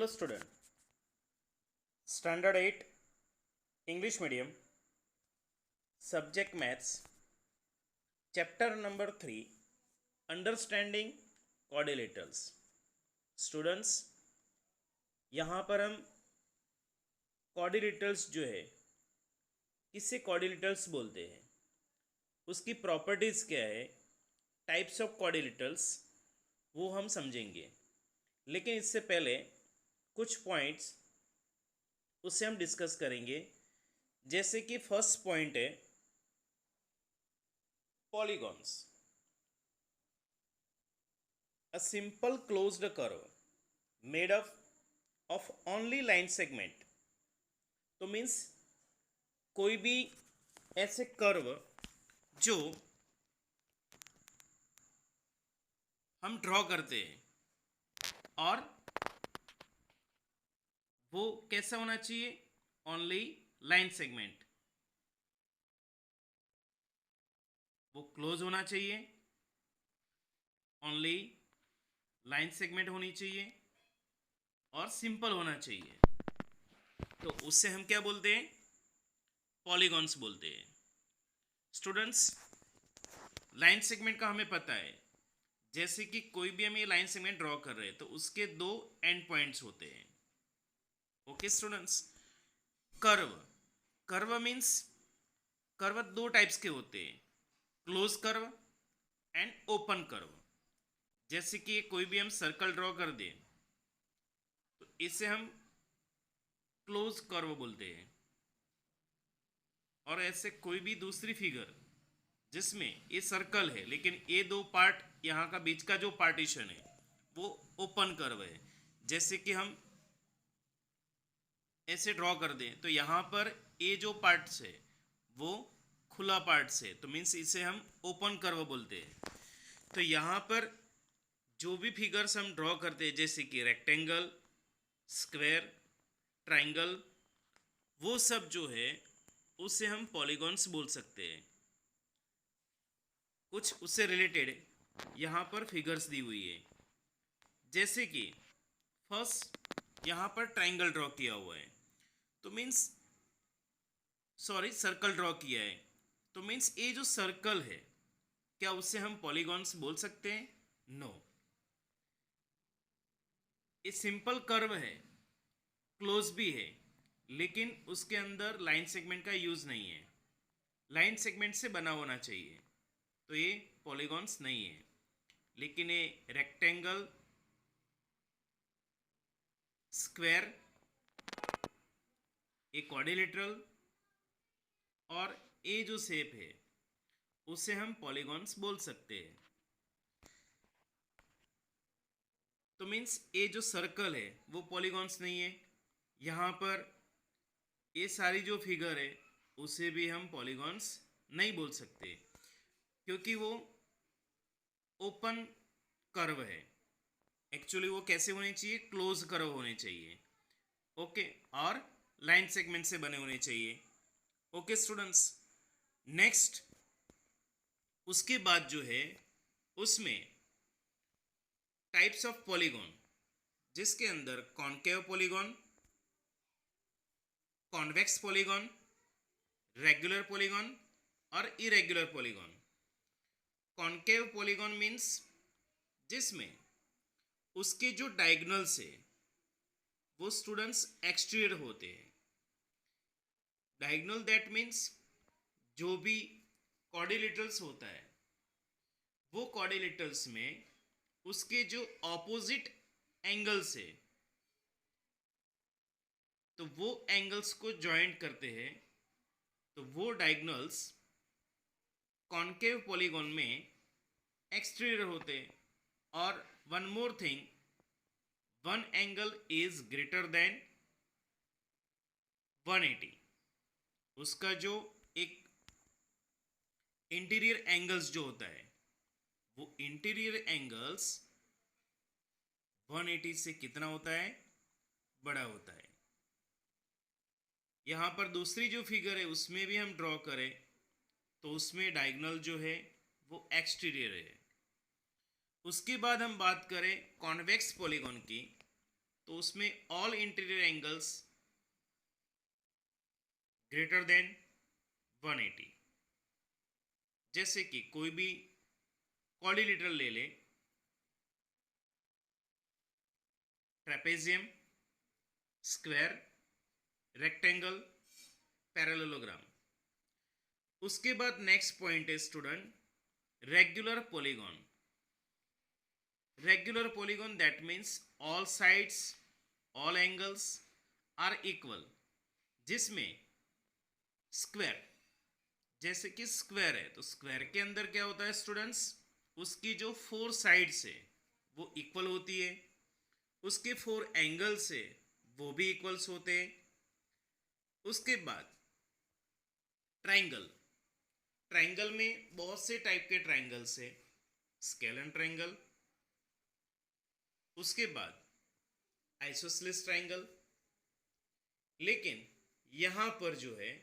Hello student, Standard 8 English Medium, Subject Maths, Chapter number 3, Understanding Quadrilaterals. Students, यहाँ पर हम quadrilaterals जो है किससे quadrilaterals बोलते हैं, उसकी प्रॉपर्टीज़ क्या है, टाइप्स ऑफ quadrilaterals वो हम समझेंगे. लेकिन इससे पहले कुछ पॉइंट्स उससे हम डिस्कस करेंगे. जैसे कि फर्स्ट पॉइंट है polygons. A simple closed curve made up of only line segment. तो मीन्स कोई भी ऐसे कर्व जो हम ड्रॉ करते हैं और वो कैसा होना चाहिए, ओनली लाइन सेगमेंट. वो क्लोज होना चाहिए, ओनली लाइन सेगमेंट होनी चाहिए और सिंपल होना चाहिए. तो उससे हम क्या बोलते हैं, पॉलीगॉन्स बोलते हैं. स्टूडेंट्स, लाइन सेगमेंट का हमें पता है. जैसे कि कोई भी हम ये लाइन सेगमेंट ड्रॉ कर रहे हैं तो उसके दो एंड पॉइंट्स होते हैं. Okay students, curve means curve दो टाइप्स के होते हैं, close curve and open curve. जैसे कि कोई भी हम सर्कल ड्रॉ कर दें तो इसे हम क्लोज कर्व बोलते हैं. और ऐसे कोई भी दूसरी फिगर जिसमें ये सर्कल है लेकिन ये दो पार्ट, यहाँ का बीच का जो पार्टीशन है वो ओपन कर्व है. जैसे कि हम ऐसे ड्रॉ कर दें तो यहाँ पर ये जो पार्ट्स है वो खुला पार्ट्स है, तो मीन्स इसे हम ओपन कर्व बोलते हैं. तो यहाँ पर जो भी फिगर्स हम ड्रॉ करते हैं जैसे कि रेक्टेंगल, स्क्वायर, ट्राइंगल, वो सब जो है उसे हम पॉलीगॉन्स बोल सकते हैं. कुछ उससे रिलेटेड यहाँ पर फिगर्स दी हुई है. जैसे कि फर्स्ट यहाँ पर ट्राइंगल ड्रॉ किया हुआ है, तो मीन्स सॉरी सर्कल ड्रॉ किया है, तो मीन्स ये जो सर्कल है क्या उससे हम पॉलीगॉन्स बोल सकते हैं? नो. ये सिंपल कर्व है, क्लोज भी है, लेकिन उसके अंदर लाइन सेगमेंट का यूज नहीं है. लाइन सेगमेंट से बना होना चाहिए, तो ये पॉलीगॉन्स नहीं है. लेकिन ये रेक्टेंगल, स्क्वायर, ये क्वाड्रिलेटरल और ये जो शेप है उसे हम पॉलीगॉन्स बोल सकते हैं. तो मीन्स ये जो सर्कल है वो पॉलीगॉन्स नहीं है. यहाँ पर ये सारी जो फिगर है उसे भी हम पॉलीगॉन्स नहीं बोल सकते क्योंकि वो ओपन कर्व है. एक्चुअली वो कैसे होने चाहिए, क्लोज कर्व होने चाहिए. ओके, और लाइन सेगमेंट से बने होने चाहिए. ओके स्टूडेंट्स, नेक्स्ट उसके बाद जो है उसमें टाइप्स ऑफ पॉलीगॉन, जिसके अंदर concave polygon, convex polygon, regular polygon और irregular polygon. Concave polygon means जिसमें उसके जो डायगोनल्स है वो स्टूडेंट्स एक्सटीरियर होते हैं. डायगोनल दैट मीन्स जो भी क्वाड्रिलेटरल्स होता है वो क्वाड्रिलेटरल्स में उसके जो ऑपोजिट एंगल्स है तो वो एंगल्स को जॉइंट करते हैं, तो वो डायगोनल्स कॉनकेव पॉलीगॉन में एक्सटीरियर होते हैं. और one more thing, one angle is greater than 180. उसका जो एक इंटीरियर एंगल्स जो होता है वो इंटीरियर एंगल्स 180 से कितना होता है, बड़ा होता है. यहाँ पर दूसरी जो फिगर है उसमें भी हम ड्रॉ करें तो उसमें डायगोनल जो है वो एक्सटीरियर है. उसके बाद हम बात करें कॉन्वेक्स पॉलीगॉन की, तो उसमें all interior angles greater than 180। जैसे कि कोई भी क्वाड्रिलेटरल ले ले, ट्रेपेजियम, स्क्वायर, रेक्टेंगल, पैरेललोग्राम। उसके बाद नेक्स्ट पॉइंट है student regular polygon. Regular polygon that means all sides, all angles are equal, जिसमें स्क्वायर, जैसे कि स्क्वायर है तो स्क्वायर के अंदर क्या होता है स्टूडेंट्स, उसकी जो 4 साइड्स है वो इक्वल होती है, उसके 4 एंगल्स है वो भी इक्वल्स होते हैं। उसके बाद ट्राइंगल, ट्राइंगल में बहुत से टाइप के ट्राइंगल्स है, स्केलन ट्राइंगल, उसके बाद आइसोसेलेस ट्राइंगल। लेकिन यहां पर जो है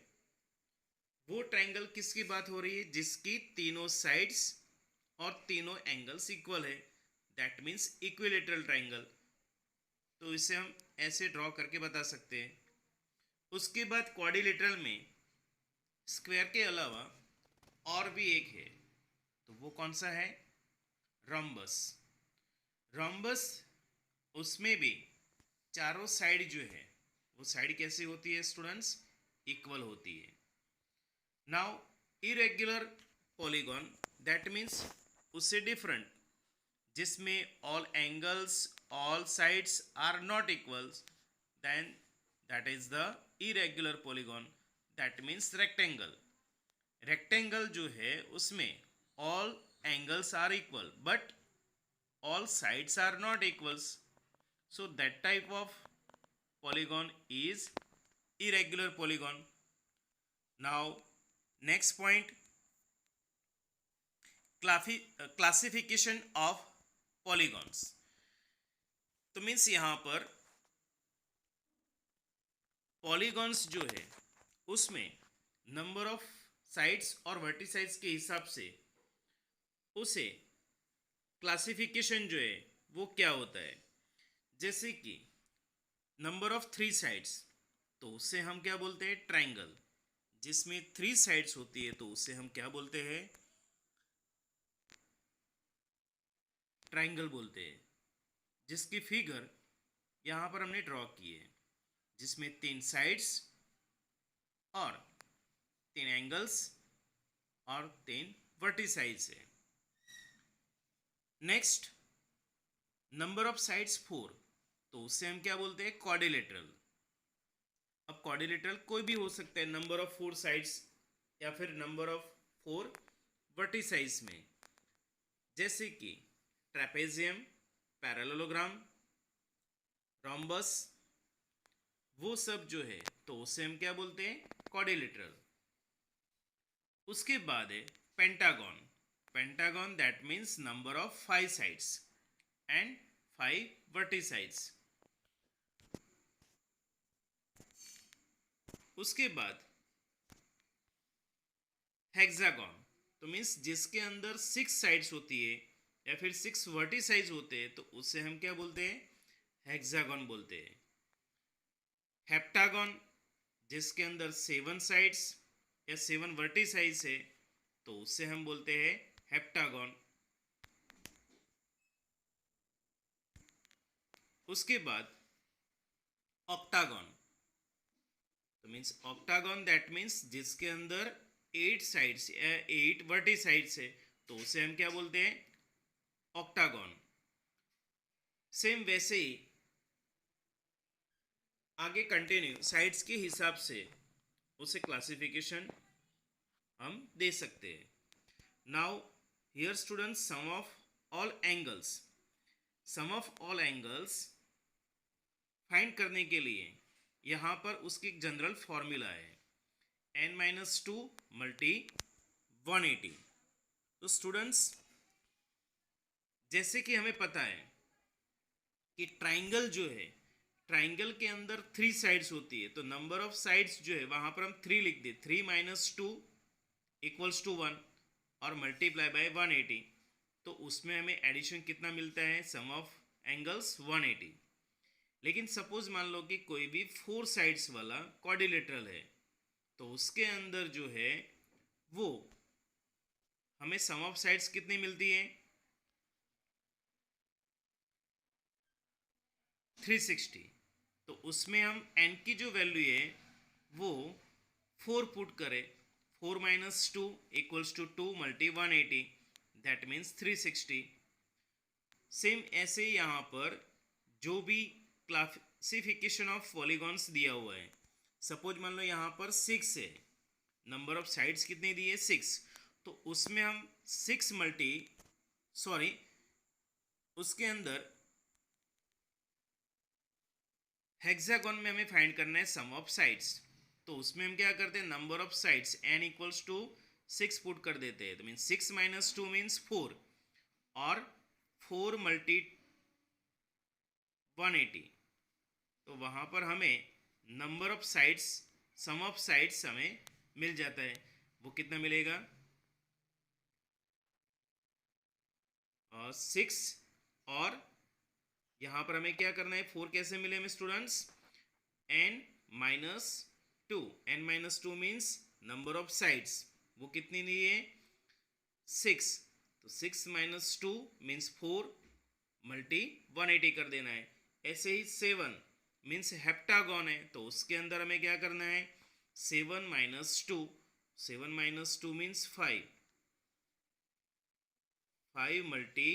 वो ट्राइंगल किसकी बात हो रही है, जिसकी तीनों साइड्स और तीनों एंगल्स इक्वल है, दैट मीन्स इक्विलेटरल ट्राइंगल। तो इसे हम ऐसे ड्रॉ करके बता सकते हैं। उसके बाद क्वाड्रिलेटरल में स्क्वायर के अलावा और भी एक है, तो वो कौन सा है, रोम्बस। रोम्बस, उसमें भी चारों साइड जो है वो साइड कैसी होती है स्टूडेंट्स, इक्वल होती है। Now irregular polygon that means उससे डिफरेंट, जिसमें all angles, all sides are not equals, then that is the irregular polygon. That means rectangle. Rectangle जो है उसमें all angles are equal but all sides are not equals, so that type of polygon is irregular polygon. Now next point, classification of polygons। तो means यहाँ पर polygons जो है उसमें number of sides और वर्टिसाइड्स के हिसाब से उसे क्लासिफिकेशन जो है वो क्या होता है। जैसे कि नंबर ऑफ 3 साइड्स, तो उससे हम क्या बोलते हैं, ट्राइंगल। जिसमें 3 साइड्स होती है तो उससे हम क्या बोलते हैं, ट्राइंगल बोलते हैं। जिसकी फिगर यहाँ पर हमने ड्रॉ की है, जिसमें 3 साइड्स और 3 एंगल्स और 3 वर्टिसाइड्स है। नेक्स्ट, नंबर ऑफ साइड्स 4, तो उससे हम क्या बोलते हैं, क्वाड्रिलेटरल। अब क्वाड्रिलेटरल कोई भी हो सकता है, नंबर ऑफ 4 साइड्स या फिर नंबर ऑफ 4 वर्टिसाइड्स में, जैसे कि ट्रेपेजियम, पैरेललोग्राम, रोम्बस, वो सब जो है तो उसे हम क्या बोलते हैं, क्वाड्रिलेटरल। उसके बाद है pentagon. Pentagon that means number of 5 sides and 5 वर्टिसाइड्स। उसके बाद हेक्सागन, तो मीन्स जिसके अंदर 6 साइड्स होती है या फिर 6 वर्टिसाइड्स होते हैं तो उससे हम क्या बोलते हैं, हेक्सागन बोलते हैं। हेप्टागन, जिसके अंदर 7 साइड्स या 7 वर्टिसाइड्स है तो उससे हम बोलते हैं हेप्टागन। उसके बाद ऑक्टागन, तो मीन्स ऑक्टागन दैट मीन्स जिसके अंदर 8 साइड्स या 8 वर्टिसाइड्स है तो उसे हम क्या बोलते हैं, ऑक्टागन। सेम वैसे ही आगे कंटिन्यू साइड्स के हिसाब से उसे क्लासिफिकेशन हम दे सकते हैं। Now here students, sum of all angles. Sum of all angles find करने के लिए यहाँ पर उसकी एक जनरल फॉर्मूला है, n-2 मल्टी 180। तो स्टूडेंट्स, जैसे कि हमें पता है कि ट्राइंगल जो है, ट्राइंगल के अंदर 3 साइड्स होती है, तो नंबर ऑफ साइड्स जो है वहाँ पर हम 3 लिख दे, 3 - 2 इक्वल्स टू 1 और मल्टीप्लाई बाय 180। तो उसमें हमें एडिशन कितना मिलता है, सम ऑफ एंगल्स 180। लेकिन सपोज मान लो कि कोई भी 4 साइड्स वाला क्वाड्रिलेटरल है, तो उसके अंदर जो है वो हमें सम ऑफ साइड्स कितनी मिलती है, 360। तो उसमें हम n की जो वैल्यू है वो 4 पुट करें, 4 minus 2 equals to 2 multi 180, that means 360। Same ऐसे यहाँ पर जो भी क्लासिफिकेशन ऑफ पॉलीगॉन्स दिया हुआ है, सपोज मान लो यहाँ पर 6 है, नंबर ऑफ साइड्स कितने दिए 6, तो उसमें हम 6 मल्टी उसके अंदर हेक्सागोन में हमें फाइंड करना है सम ऑफ साइड्स। तो उसमें हम क्या करते हैं, number of sides n equals to 6 put कर देते हैं, तो मीन्स 6 माइनस 2 मीन्स 4, और 4 मल्टी 180, तो वहाँ पर हमें number of sides, sum of sides हमें मिल जाता है। वो कितना मिलेगा, 6, और यहाँ पर हमें क्या करना है, 4 कैसे मिले हमें students, n minus 2, n minus 2 means number of sides, वो कितनी दी है 6, तो 6 माइनस 2 मीन्स 4 मल्टी 180 कर देना है। ऐसे ही 7 मीन्स हेप्टागॉन है, तो उसके अंदर हमें क्या करना है, 7 माइनस 2, 7 माइनस 2 मीन्स 5, 5 मल्टी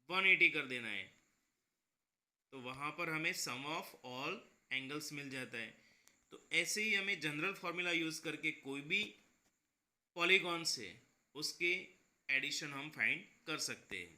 180 कर देना है, तो वहाँ पर हमें सम ऑफ ऑल एंगल्स मिल जाता है। तो ऐसे ही हमें जनरल फॉर्मूला यूज़ करके कोई भी पॉलीगॉन से उसके एडिशन हम फाइंड कर सकते हैं।